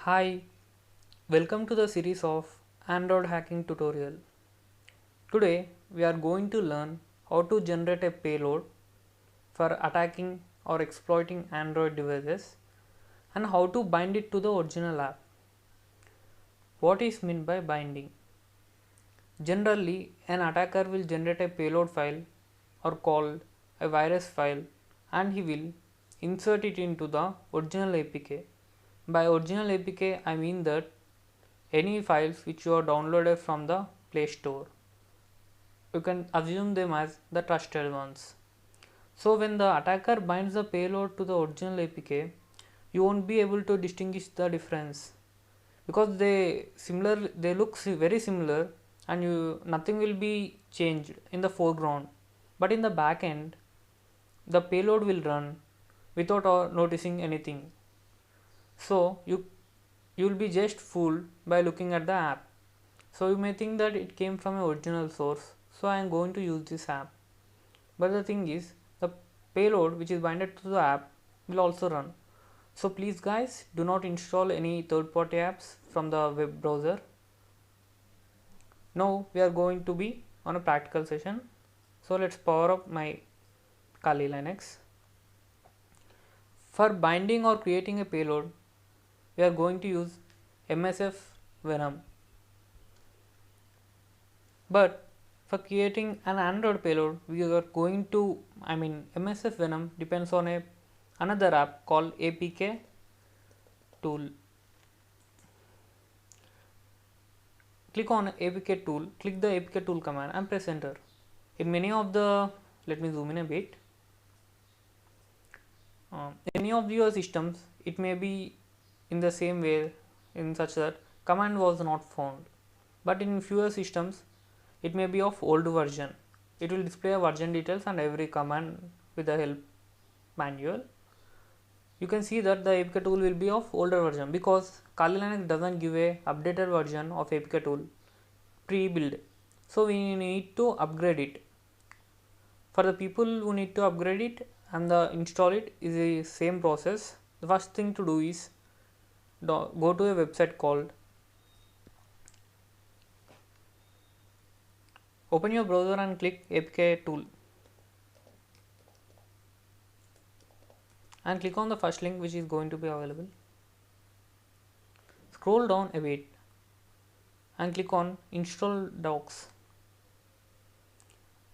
Hi, welcome to the series of Android hacking tutorial. Today we are going to learn how to generate a payload for attacking or exploiting Android devices and how to bind it to the original app. What is meant by binding? Generally, an attacker will generate a payload file or called a virus file and he will insert it into the original APK. By original APK, I mean that any files which you have downloaded from the Play Store. You can assume them as the trusted ones. So when the attacker binds the payload to the original APK, you won't be able to distinguish the difference because they look very similar and nothing will be changed in the foreground, but in the back end the payload will run without noticing anything. So you will be just fooled by looking at the app. So you may think that it came from an original source, so I am going to use this app. But the thing is, the payload which is binded to the app will also run. So please guys, do not install any third-party apps from the web browser. Now we are going to be on a practical session. So let's power up my Kali Linux. For binding or creating a payload, we are going to use MSF Venom. But for creating an Android payload, we are going to, MSF Venom depends on another app called APK tool. Click on APK tool, click the APK tool command and press enter. In many of the, let me zoom in a bit. In many of your systems, it may be in the same way in such that command was not found. But in fewer systems, it may be of old version. It will display a version details and every command with the help manual. You can see that the APK tool will be of older version because Kali Linux doesn't give a updated version of APK tool pre-build. So we need to upgrade it. For the people who need to upgrade it and install it is the same process. The first thing to do is go to a website called, open your browser and click APK tool and click on the first link which is going to be available. Scroll down a bit and click on install docs.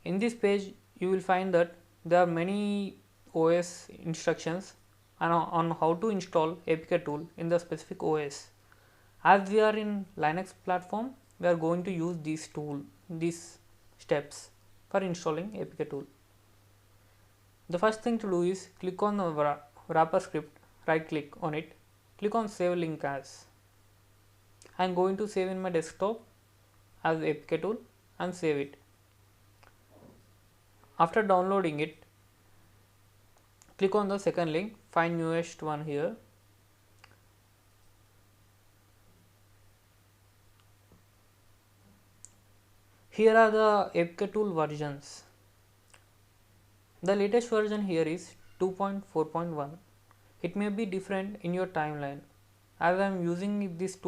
In this page you will find that there are many OS instructions on how to install APK tool in the specific OS. As we are in Linux platform, we are going to use these steps for installing APK tool. The first thing to do is click on the wrapper script, right click on it, click on save link as. I am going to save in my desktop as APK tool and save it. After downloading it, click on the second link, find newest one here. Here are the APK tool versions. The latest version here is 2.4.1. It may be different in your timeline. As I am using this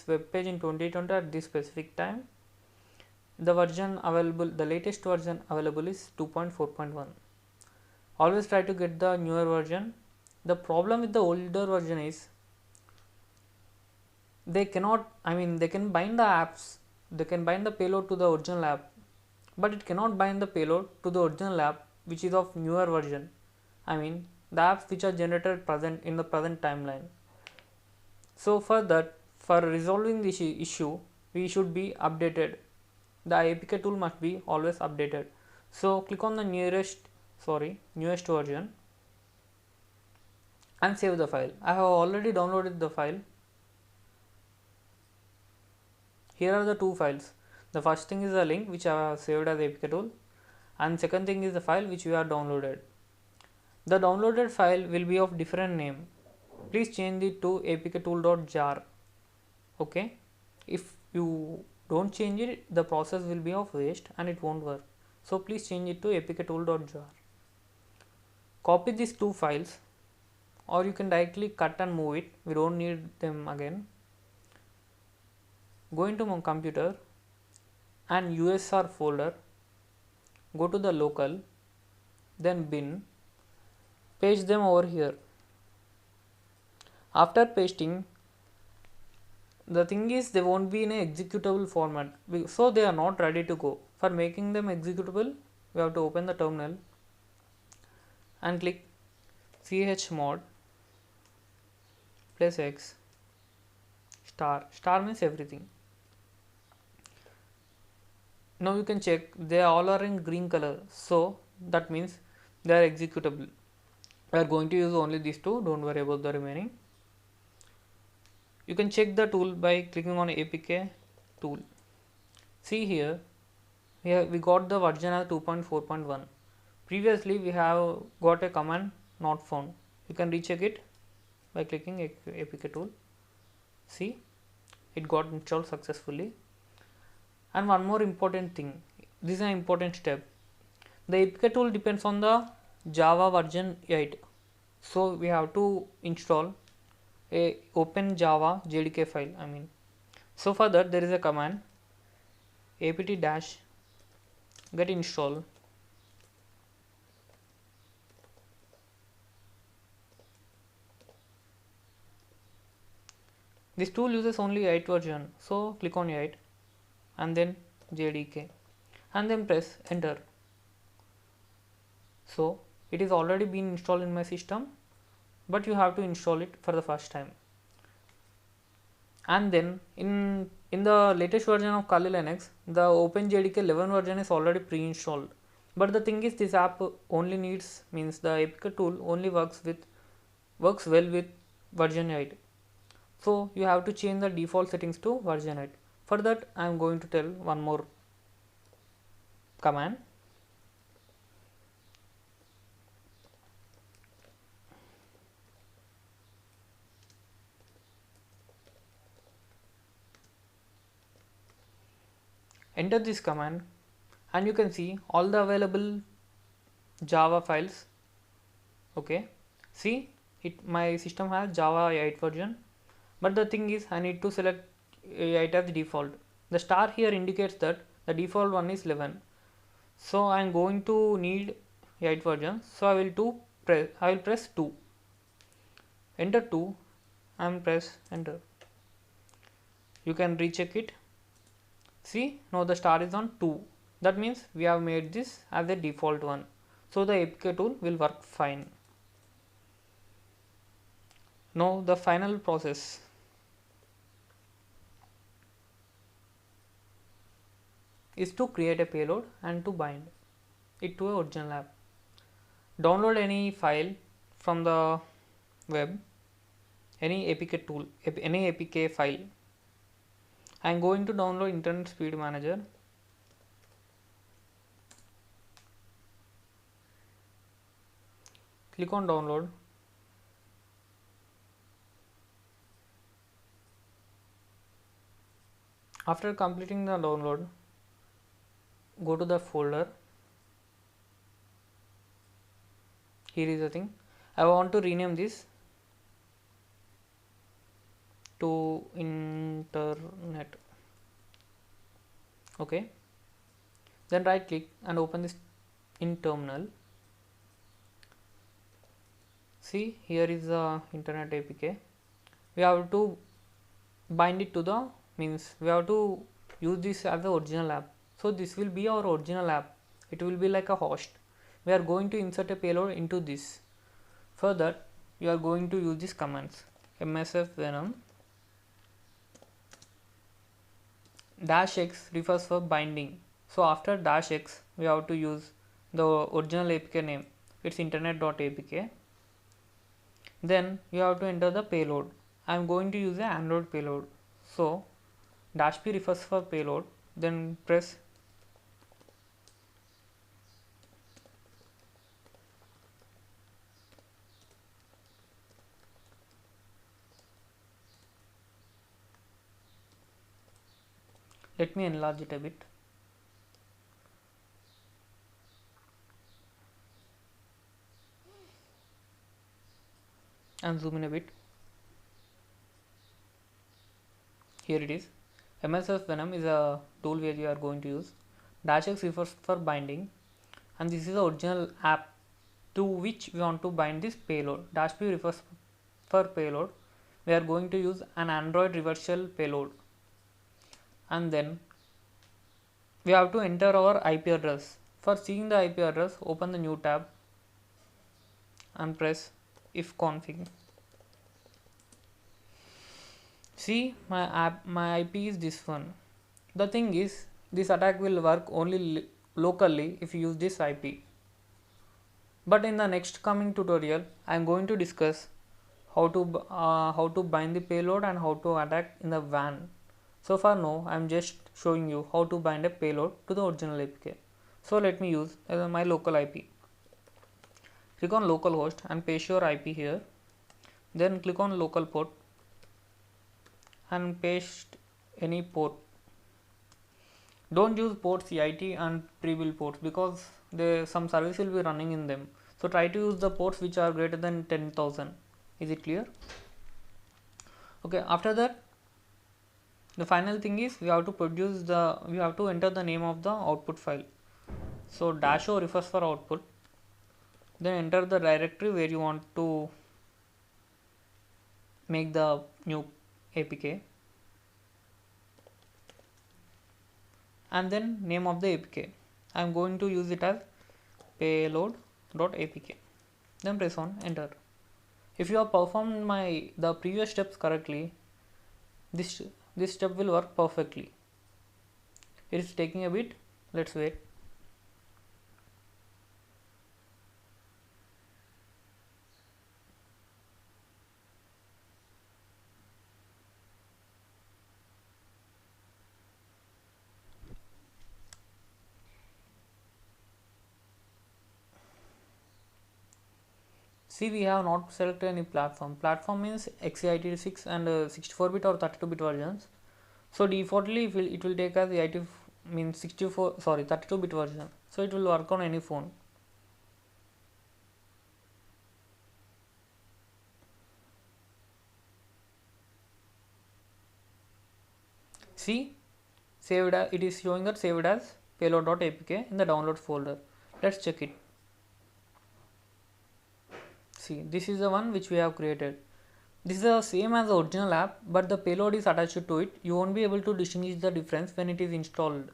web page in 2020 at this specific time, the latest version available is 2.4.1. Always try to get the newer version. The problem with the older version is they can bind the apps, they can bind the payload to the original app, but it cannot bind the payload to the original app which is of newer version. The apps which are generated in the present timeline. So for resolving this issue, we should be updated. The APK tool must be always updated. So click on the newest version and save the file. I have already downloaded the file. Here are the two files. The first thing is the link which I have saved as APK tool, and second thing is the file which we have downloaded. The downloaded file will be of different name. Please change it to apktool.jar. Okay, if you don't change it, the process will be of waste and it won't work. So please change it to apktool.jar. Copy these two files or you can directly cut and move it. We don't need them again. Go into my computer and USR folder, go to the local, then bin, paste them over here. After pasting, the thing is they won't be in a executable format, so they are not ready to go. For making them executable, we have to open the terminal and click chmod plus x star means everything. Now you can check they all are in green color, so that means they are executable. We are going to use only these two, don't worry about the remaining. You can check the tool by clicking on APK tool. See here we got the version as 2.4.1. Previously we have got a command not found. You can recheck it by clicking APK tool. See, it got installed successfully. And one more important thing, this is an important step. The APK tool depends on the Java version 8. So we have to install a open Java JDK file. So for that there is a command apt dash get install. This tool uses only 8 version, so click on 8 and then JDK and then press enter. So it is already been installed in my system, but you have to install it for the first time. And then in the latest version of Kali Linux, the OpenJDK 11 version is already pre-installed. But the thing is, this app only needs, means the APK tool only works well with version 8. So you have to change the default settings to version 8. For that I am going to tell one more command. Enter this command and you can see all the available Java files. Okay, see my system has Java 8 version, but the thing is I need to select 8 as default. The star here indicates that the default one is 11, so I am going to need 8 version, so I will press 2, enter 2 and press enter. You can recheck it. See, now the star is on 2, that means we have made this as a default one, so the APK tool will work fine. Now the final process. Is to create a payload and to bind it to a original app. Download any file from the web, any APK tool, any APK file. I am going to download Internet Speed Manager. Click on download. After completing the download, go to the folder. Here is the thing. I want to rename this to internet. Okay. Then right click and open this in terminal. See, here is the internet APK. We have to bind it to the, means we have to use this as the original app. So this will be our original app. It will be like a host. We are going to insert a payload into this. For that, you are going to use these commands. MSF venom -x refers for binding. So after -x, we have to use the original APK name. It's internet.apk. Then you have to enter the payload. I am going to use an Android payload. So -p refers for payload. Then press let me enlarge it a bit. and zoom in a bit. Here it is. MSF Venom is a tool where you are going to use. -X refers for binding, and this is the original app to which we want to bind this payload. -P refers for payload. We are going to use an Android reverse shell payload, and then we have to enter our IP address. For seeing the IP address, open the new tab and press ifconfig. See, my IP is this one. The thing is, this attack will work only locally if you use this IP. But in the next coming tutorial, I am going to discuss how to bind the payload and how to attack in the WAN. So far now, I am just showing you how to bind a payload to the original APK. So let me use my local IP. Click on localhost and paste your IP here. Then click on local port and paste any port. Don't use port CIT and pre-built ports because some service will be running in them. So try to use the ports which are greater than 10,000. Is it clear? Okay, after that, the final thing is we have to enter the name of the output file. So -o refers for output. Then enter the directory where you want to make the new APK, and then name of the APK. I am going to use it as payload.apk. Then press on enter. If you have performed the previous steps correctly, this step will work perfectly. It is taking a bit. Let's wait. See, we have not selected any platform. Platform means x86 and 64-bit or 32-bit versions. So defaultly it will take as 32-bit version. So it will work on any phone. See, it is showing that saved as payload.apk in the downloads folder. Let's check it. See, this is the one which we have created. This is the same as the original app, but the payload is attached to it. You won't be able to distinguish the difference when it is installed.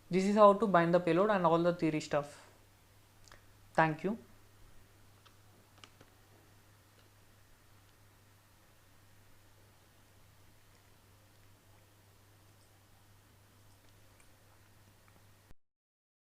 This is how to bind the payload and all the theory stuff. Thank you.